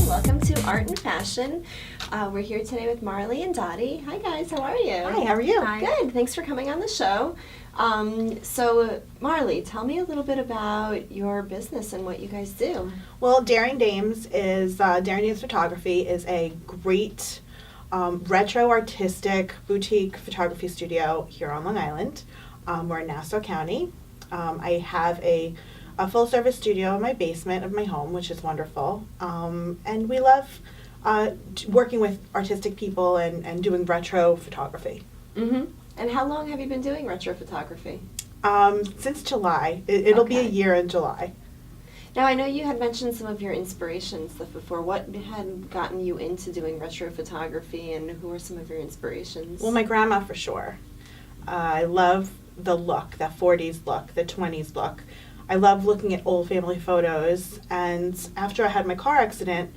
Welcome to Art and Fashion. We're here today with Marley and Dottie. Hi guys, how are you? Hi, how are you? Hi. Good, thanks for coming on the show. So Marley, tell me a little bit about your business and what you guys do. Well, Daring Dames Photography is a great retro artistic boutique photography studio here on Long Island. We're in Nassau County. I have a full service studio in my basement of my home, which is wonderful. And we love working with artistic people and doing retro photography. Mm-hmm. And how long have you been doing retro photography? Since July. It'll be a year in July. Now, I know you had mentioned some of your inspiration stuff before. What had gotten you into doing retro photography, and who are some of your inspirations? Well, my grandma for sure. I love the look, that 40s look, the 20s look. I love looking at old family photos, and after I had my car accident,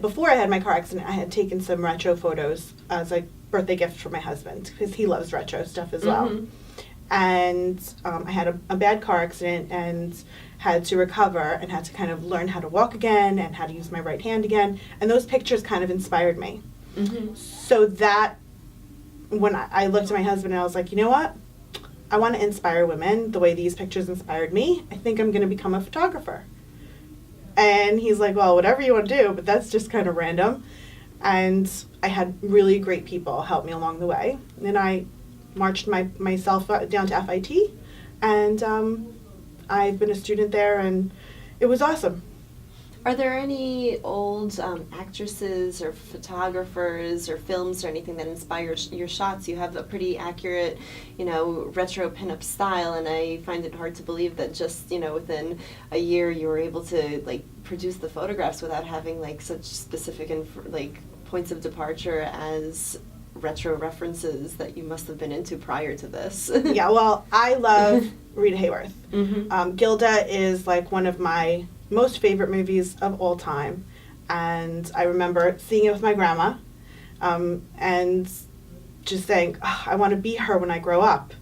before I had my car accident, I had taken some retro photos as a birthday gift for my husband, because he loves retro stuff as well. Mm-hmm. And I had a bad car accident and had to recover and had to kind of learn how to walk again and how to use my right hand again, and those pictures kind of inspired me. Mm-hmm. So that, when I looked at my husband and I was like, you know what? I want to inspire women the way these pictures inspired me. I think I'm going to become a photographer. And he's like, well, whatever you want to do, but that's just kind of random. And I had really great people help me along the way. And then I marched myself down to FIT, and I've been a student there, and it was awesome. Are there any old actresses or photographers or films or anything that inspires your shots? You have a pretty accurate, retro pinup style, and I find it hard to believe that just, within a year you were able to, produce the photographs without having, such specific, points of departure as retro references that you must have been into prior to this. Yeah, well, I love Rita Hayworth. Mm-hmm. Gilda is, one of my most favorite movies of all time, and I remember seeing it with my grandma, and just saying, oh, I want to be her when I grow up.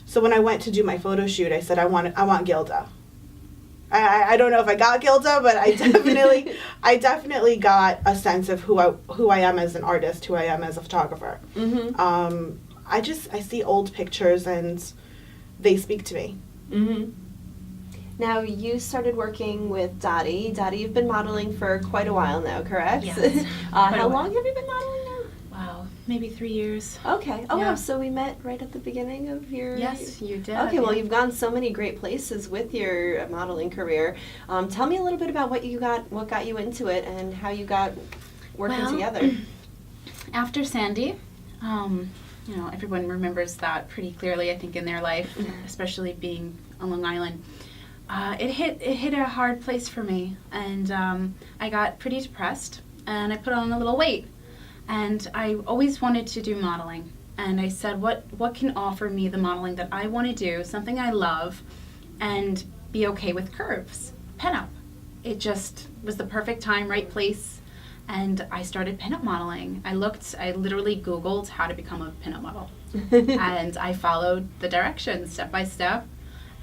So when I went to do my photo shoot, I said, I want Gilda. I don't know if I got Gilda, but I definitely got a sense of who I am as an artist, who I am as a photographer. Mm-hmm. I see old pictures and they speak to me. Mm-hmm. Now, you started working with Dottie. Dottie, you've been modeling for quite a while now, correct? Yes. How long have you been modeling now? Wow, maybe 3 years. Okay. Oh, Yeah. wow. So we met right at the beginning of your... Yes, you did. Okay, well, you've gone so many great places with your modeling career. Tell me a little bit about what got you into it, and how you got working together. After Sandy, everyone remembers that pretty clearly, I think, in their life, especially being on Long Island. It hit a hard place for me, and I got pretty depressed, and I put on a little weight. And I always wanted to do modeling, and I said, what can offer me the modeling that I want to do, something I love, and be okay with curves? Pinup. It just was the perfect time, right place, and I started pinup modeling. I literally Googled how to become a pinup model, and I followed the directions step by step,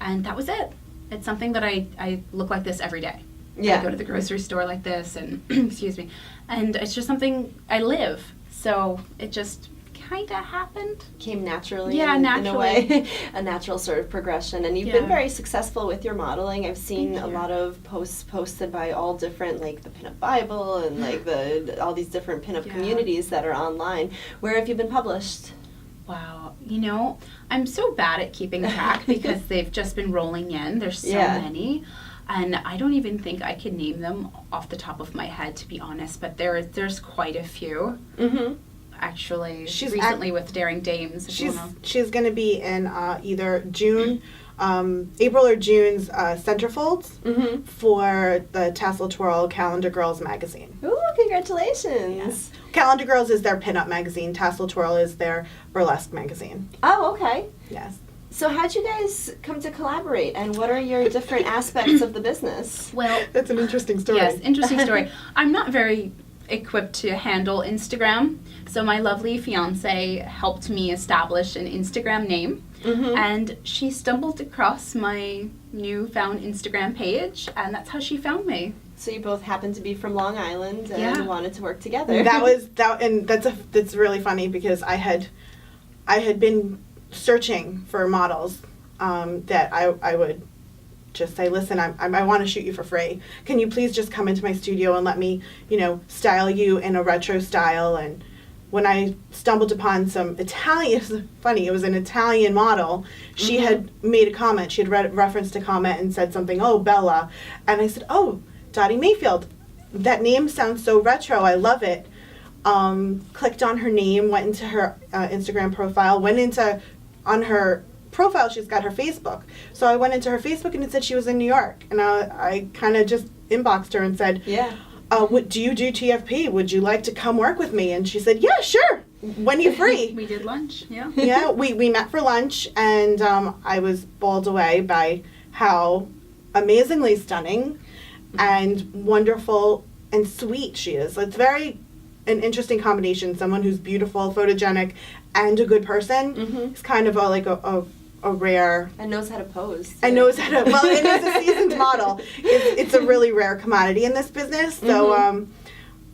and that was it. It's something that I look like this every day. Yeah. I go to the grocery store like this, and excuse me, and it's just something I live. So it just kind of happened. Came naturally. Yeah, in a way, a natural sort of progression. And you've been Yeah. very successful with your modeling. I've seen Thank a you. lot of posts posted by all different, the Pinup Bible and all these different pinup Yeah. communities that are online. Where have you been published? Wow. I'm so bad at keeping track because they've just been rolling in. There's so Yeah. many. And I don't even think I could name them off the top of my head, to be honest, but there's quite a few. Mm-hmm. Actually, She's recently with Daring Dames. If you wanna- She's going to be in either April or June's centerfolds Mm-hmm. for the Tassel Twirl Calendar Girls magazine. Ooh, congratulations. Yes. Calendar Girls is their pinup magazine. Tassel Twirl is their burlesque magazine. Oh, okay. Yes. So how'd you guys come to collaborate, and what are your different aspects of the business? Well, That's an interesting story. yes, interesting story. I'm not very equipped to handle Instagram, so my lovely fiance helped me establish an Instagram name. And she stumbled across my newfound Instagram page, and that's how she found me. So you both happened to be from Long Island and wanted to work together. And that's really funny because I had been searching for models that I would just say, listen, I want to shoot you for free. Can you please just come into my studio and let me, style you in a retro style? And when I stumbled upon some Italian, it was funny, it was an Italian model. She had made a comment. She had referenced a comment and said something, oh, Bella. And I said, oh, Dottie Mayfield. That name sounds so retro. I love it. Clicked on her name, went into her Instagram profile, on her profile, she's got her Facebook. So I went into her Facebook and it said she was in New York. And I kind of just inboxed her and said, do you do TFP? Would you like to come work with me? And she said, yeah, sure. When you're free. We did lunch, yeah. Yeah, we met for lunch, and I was bowled away by how amazingly stunning and wonderful and sweet she is. It's very an interesting combination. Someone who's beautiful, photogenic, and a good person. It's kind of a rare... And knows how to pose. And knows how to... Well, and as a seasoned model, it's a really rare commodity in this business. So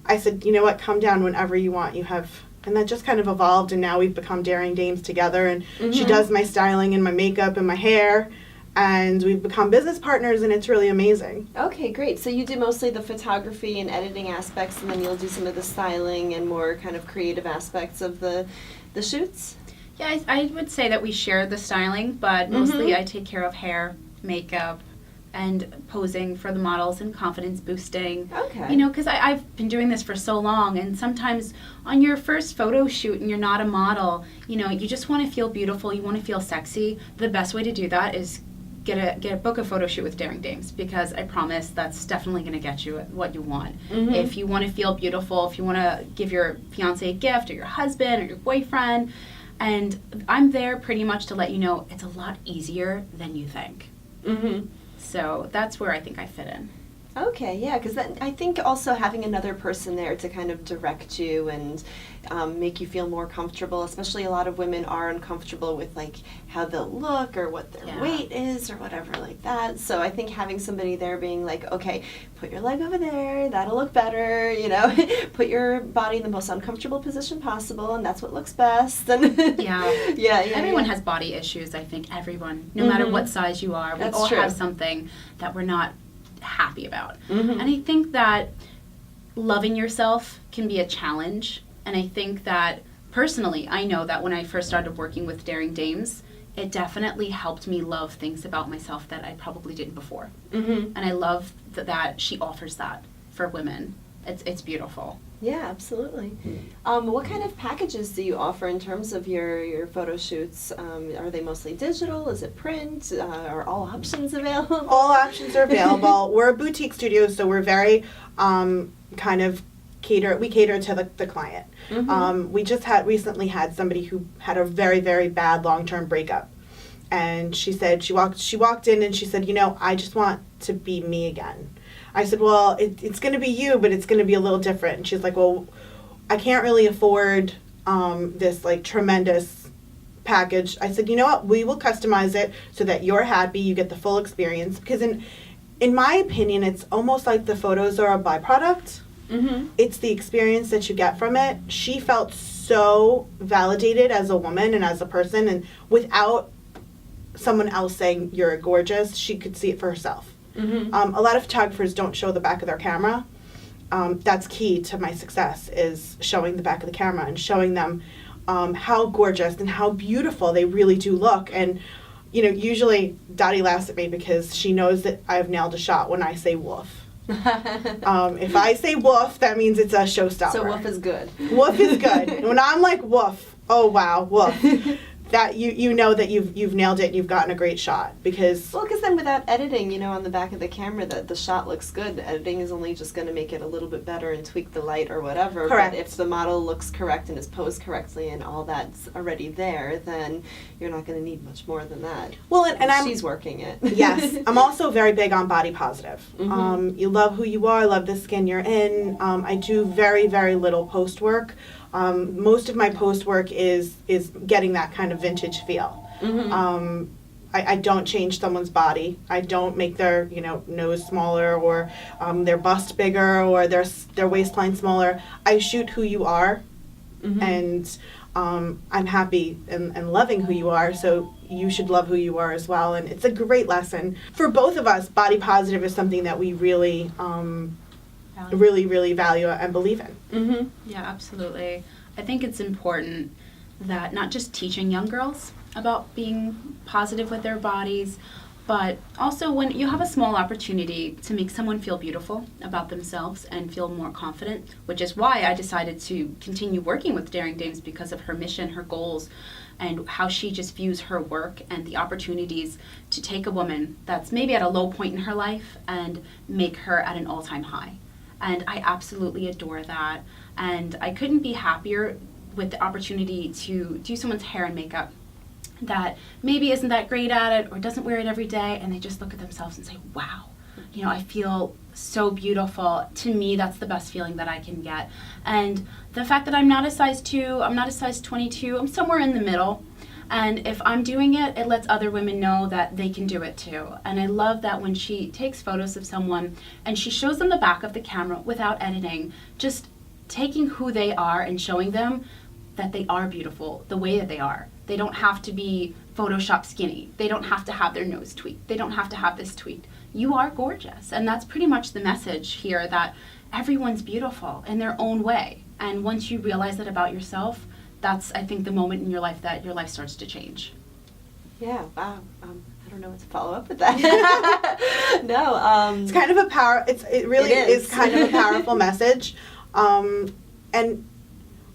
I said, you know what, come down whenever you want. You have... And that just kind of evolved, and now we've become Daring Dames together, and she does my styling and my makeup and my hair, and we've become business partners, and it's really amazing. Okay, great. So you do mostly the photography and editing aspects, and then you'll do some of the styling and more kind of creative aspects of the shoots? Yeah, I would say that we share the styling, but mostly I take care of hair, makeup, and posing for the models and confidence boosting. Okay. Because I've been doing this for so long, and sometimes on your first photo shoot and you're not a model, you just want to feel beautiful, you want to feel sexy. The best way to do that is get a book a photo shoot with Daring Dames, because I promise that's definitely going to get you what you want. If you want to feel beautiful, if you want to give your fiance a gift, or your husband, or your boyfriend, and I'm there pretty much to let you know it's a lot easier than you think. So that's where I think I fit in. Okay, yeah, because I think also having another person there to kind of direct you and make you feel more comfortable, especially a lot of women are uncomfortable with like how they'll look or what their weight is or whatever like that. So I think having somebody there being like, okay, put your leg over there, that'll look better, put your body in the most uncomfortable position possible, and that's what looks best. And everyone has body issues. I think everyone, no matter what size you are, we all have something that we're not happy about. And I think that loving yourself can be a challenge, and I think that personally, I know that when I first started working with Daring Dames, it definitely helped me love things about myself that I probably didn't before. And I love that she offers that for women. It's beautiful. Yeah, absolutely. What kind of packages do you offer in terms of your photo shoots? Are they mostly digital? Is it print? Are all options available? All options are available. We're a boutique studio, so we're very we cater to the client. We just recently had somebody who had a very, very bad long-term breakup. And she said, she walked in and she said, I just want to be me again. I said, well, it's going to be you, but it's going to be a little different. And she's like, well, I can't really afford this like tremendous package. I said, you know what? We will customize it so that you're happy, you get the full experience. Because in my opinion, it's almost like the photos are a byproduct. It's the experience that you get from it. She felt so validated as a woman and as a person, and without someone else saying you're gorgeous, she could see it for herself. A lot of photographers don't show the back of their camera. That's key to my success, is showing the back of the camera and showing them how gorgeous and how beautiful they really do look. And usually Dottie laughs at me because she knows that I've nailed a shot when I say woof. If I say woof, that means it's a showstopper. So woof is good. Woof is good. When I'm like woof, oh wow, woof. That you know that you've nailed it and you've gotten a great shot, because then without editing, on the back of the camera, the shot looks good. Editing is only just going to make it a little bit better and tweak the light or whatever. Correct. But if the model looks correct and is posed correctly and all that's already there, then you're not going to need much more than that. Well, and she's working it. Yes, I'm also very big on body positive. You love who you are, love the skin you're in. I do very, very little post work. Most of my post work is getting that kind of vintage feel. I don't change someone's body. I don't make their, nose smaller or their bust bigger or their waistline smaller. I shoot who you are, and I'm happy and loving who you are, so you should love who you are as well. And it's a great lesson. For both of us, body positive is something that we really, really value and believe in. Yeah, absolutely. I think it's important that not just teaching young girls about being positive with their bodies, but also when you have a small opportunity to make someone feel beautiful about themselves and feel more confident, which is why I decided to continue working with Daring Dames, because of her mission, her goals, and how she just views her work and the opportunities to take a woman that's maybe at a low point in her life and make her at an all-time high. And I absolutely adore that. And I couldn't be happier with the opportunity to do someone's hair and makeup that maybe isn't that great at it or doesn't wear it every day, and they just look at themselves and say, wow, I feel so beautiful. To me, that's the best feeling that I can get. And the fact that I'm not a size 2, I'm not a size 22, I'm somewhere in the middle. And if I'm doing it, it lets other women know that they can do it too. And I love that when she takes photos of someone and she shows them the back of the camera without editing, just taking who they are and showing them that they are beautiful the way that they are. They don't have to be Photoshop skinny. They don't have to have their nose tweaked. They don't have to have this tweaked. You are gorgeous. And that's pretty much the message here, that everyone's beautiful in their own way. And once you realize that about yourself, that's, I think, the moment in your life that your life starts to change. Yeah, wow. I don't know what to follow up with that. No. It's kind of it really is kind of a powerful message. And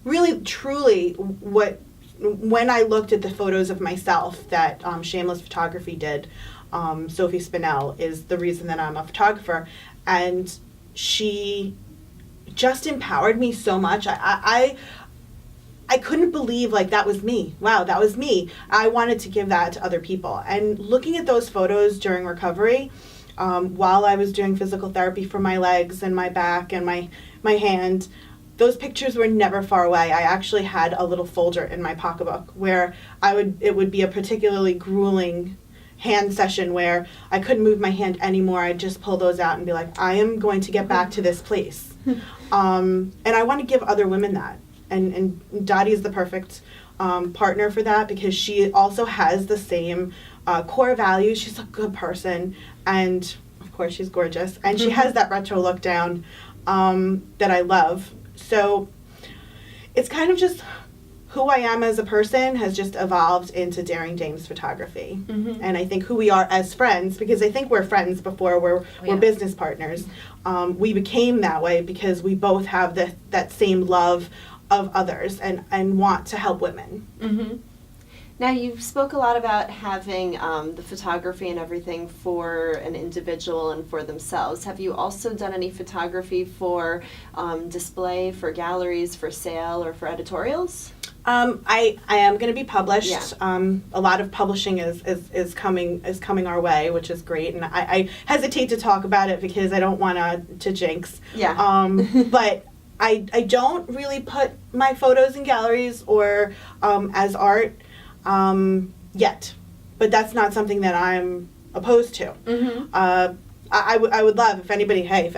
really, truly, when I looked at the photos of myself that Shameless Photography did, Sophie Spinell is the reason that I'm a photographer, and she just empowered me so much. I couldn't believe, that was me. Wow, that was me. I wanted to give that to other people. And looking at those photos during recovery, while I was doing physical therapy for my legs and my back and my hand, those pictures were never far away. I actually had a little folder in my pocketbook where it would be a particularly grueling hand session where I couldn't move my hand anymore. I'd just pull those out and be like, I am going to get back to this place. And I want to give other women that. And Dottie is the perfect partner for that, because she also has the same core values. She's a good person, and of course she's gorgeous, and she has that retro look down that I love. So it's kind of just who I am as a person has just evolved into Daring Dames Photography. And I think who we are as friends, because I think we're friends before we're business partners, we became that way because we both have that same love of others and want to help women. Now, you spoke a lot about having the photography and everything for an individual and for themselves. Have you also done any photography for display, for galleries, for sale, or for editorials? I am going to be published. Yeah. A lot of publishing is coming our way, which is great. And I hesitate to talk about it because I don't want to jinx. Yeah. But I don't really put my photos in galleries or as art yet, but that's not something that I'm opposed to. I would love if anybody has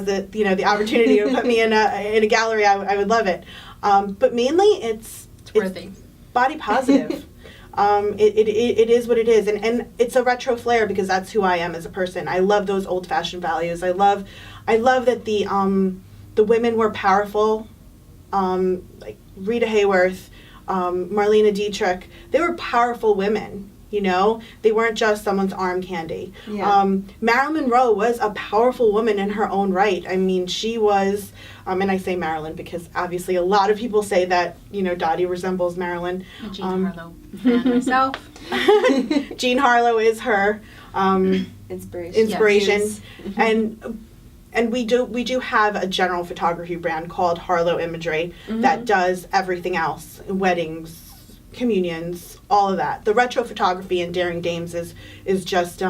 the opportunity to put me in a gallery, I would love it. But mainly it's worthy. Body positive. It is what it is, and it's a retro flair because that's who I am as a person. I love those old fashioned values. I love that the women were powerful, like Rita Hayworth, Marlene Dietrich. They were powerful women, They weren't just someone's arm candy. Yeah. Marilyn Monroe was a powerful woman in her own right. I mean, she was, and I say Marilyn because obviously a lot of people say that, Dottie resembles Marilyn. Jean Harlow, and myself. Jean Harlow is her inspiration. Yes. And we do have a general photography brand called Harlow Imagery that does everything else, weddings, communions, all of that. The retro photography in Daring Dames is just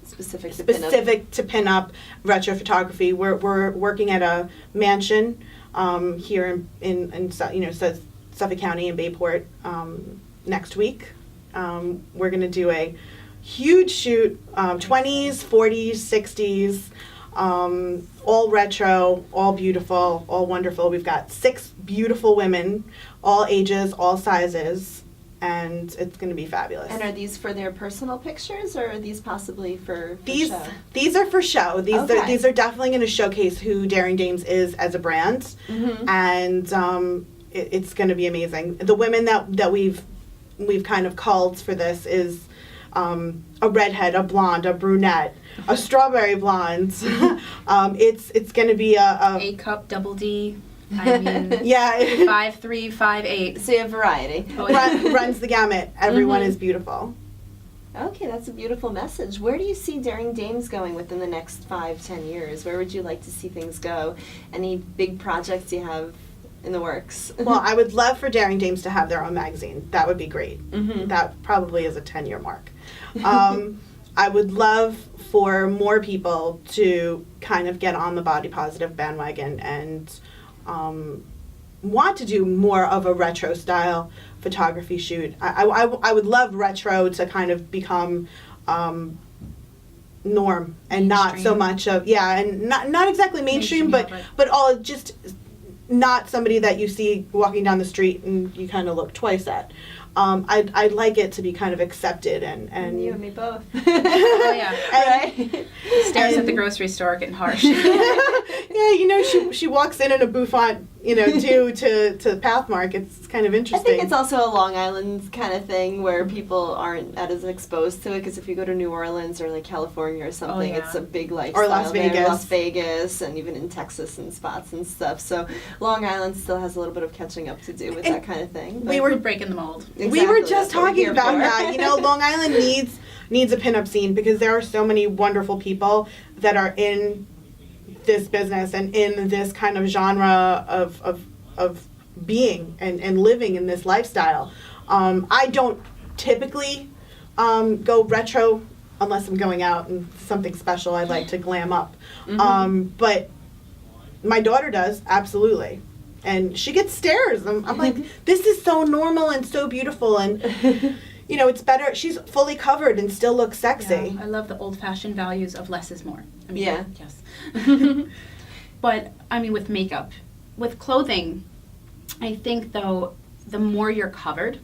specific to pinup retro photography. We're working at a mansion here in Suffolk County in Bayport next week. We're going to do a huge shoot, 20s, 40s, 60s, all retro, all beautiful, all wonderful. We've got 6 beautiful women, all ages, all sizes, and it's going to be fabulous. And are these for their personal pictures, or are these possibly for These show? These are for show. These are definitely going to showcase who Daring Dames is as a brand, and it's going to be amazing. The women that we've kind of culled for this is a redhead, a blonde, a brunette, a strawberry blonde. It's going to be A cup, double D. I mean, yeah, 5'3", 5'8". So you have variety. runs the gamut. Everyone is beautiful. Okay, that's a beautiful message. Where do you see Daring Dames going within the next 5-10 years? Where would you like to see things go? Any big projects you have in the works? Well, I would love for Daring Dames to have their own magazine. That would be great. That probably is a 10-year mark. I would love for more people to kind of get on the body positive bandwagon and want to do more of a retro style photography shoot. I would love retro to kind of become norm and not so much of and not exactly mainstream, but all just not somebody that you see walking down the street and you kind of look twice at. I'd like it to be kind of accepted and you and me both. Oh yeah, Right? Stares at the grocery store getting harsh. Yeah, you know, she walks in a bouffant, you know, due to Pathmark. It's kind of I interesting. think it's also a Long Island kind of thing where people aren't as exposed to it, because if you go to New Orleans or like California or something, yeah. it's a big lifestyle. Or Las there. Vegas. Las Vegas, and even in Texas and spots and stuff. So Long Island still has a little bit of catching up to do with that kind of thing. we We're were breaking the mold. We were Exactly, just that's what we're talking here about for. that. You know, Long Island needs a pinup scene because there are so many wonderful people that are in this business and in this kind of genre of being and living in this lifestyle. I don't typically go retro unless I'm going out and something special. I like to glam up. But my daughter does, absolutely. And she gets stares. I'm like, this is so normal and so beautiful. And, you know, it's better. She's fully covered and still looks sexy. Yeah, I love the old-fashioned values of less is more. I mean, Yeah. Yes. But, I mean, with makeup, with clothing, I think, though, the more you're covered,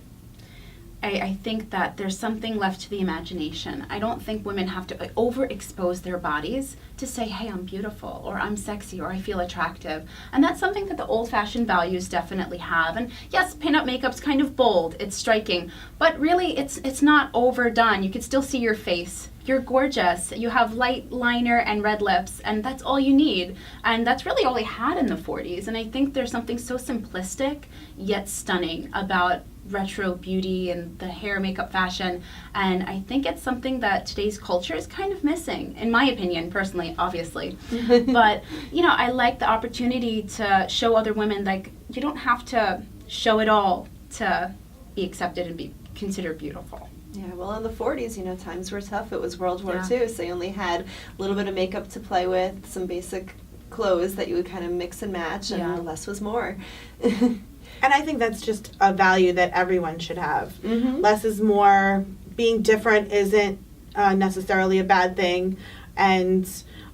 I think that there's something left to the imagination. I don't think women have to overexpose their bodies to say, hey, I'm beautiful, or I'm sexy, or I feel attractive. And that's something that the old-fashioned values definitely have. And yes, pinup makeup's kind of bold, it's striking, but really it's not overdone. You can still see your face. You're gorgeous. You have light liner and red lips, and that's all you need. And that's really all they had in the 40s. And I think there's something so simplistic yet stunning about retro beauty and the hair makeup fashion, and I think it's something that today's culture is kind of missing, in my opinion, personally, obviously. But, you know, I like the opportunity to show other women, like, you don't have to show it all to be accepted and be considered beautiful. Yeah, well, in the 40s, you know, times were tough. It was World War Yeah. II, so you only had a little bit of makeup to play with, some basic clothes that you would kind of mix and match, and Yeah. less was more. And I think that's just a value that everyone should have. Mhm. Less is more. Being different isn't necessarily a bad thing. And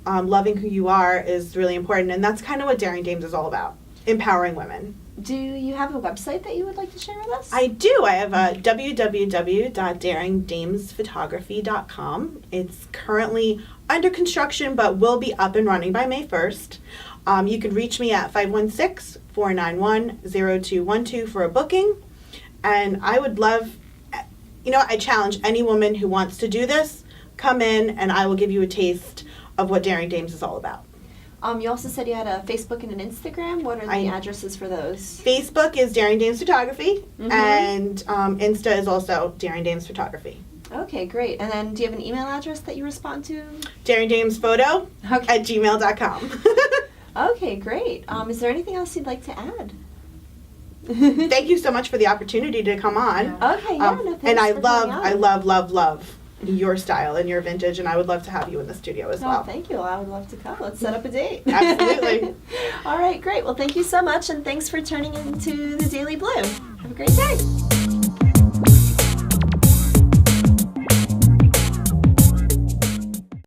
loving who you are is really important. And that's kind of what Daring Dames is all about, empowering women. Do you have a website that you would like to share with us? I do. I have a www.daringdamesphotography.com. It's currently under construction, but will be up and running by May 1st. You can reach me at 516-491-0212 for a booking. And I would love, you know, I challenge any woman who wants to do this, come in and I will give you a taste of what Daring Dames is all about. You also said you had a Facebook and an Instagram. What are the addresses for those? Facebook is Daring Dames Photography, and Insta is also Daring Dames Photography. Okay, great. And then do you have an email address that you respond to? DaringDamesPhoto@gmail.com. Okay, great. Is there anything else you'd like to add? Thank you so much for the opportunity to come on. Okay, yeah, no, thanks and I for love, coming I on. love your style and your vintage, and I would love to have you in the studio as Oh, well. thank you. I would love to come. Let's set up a date. Absolutely. All right, great. Well, thank you so much, and thanks for turning into the Daily Blue. Have a great day.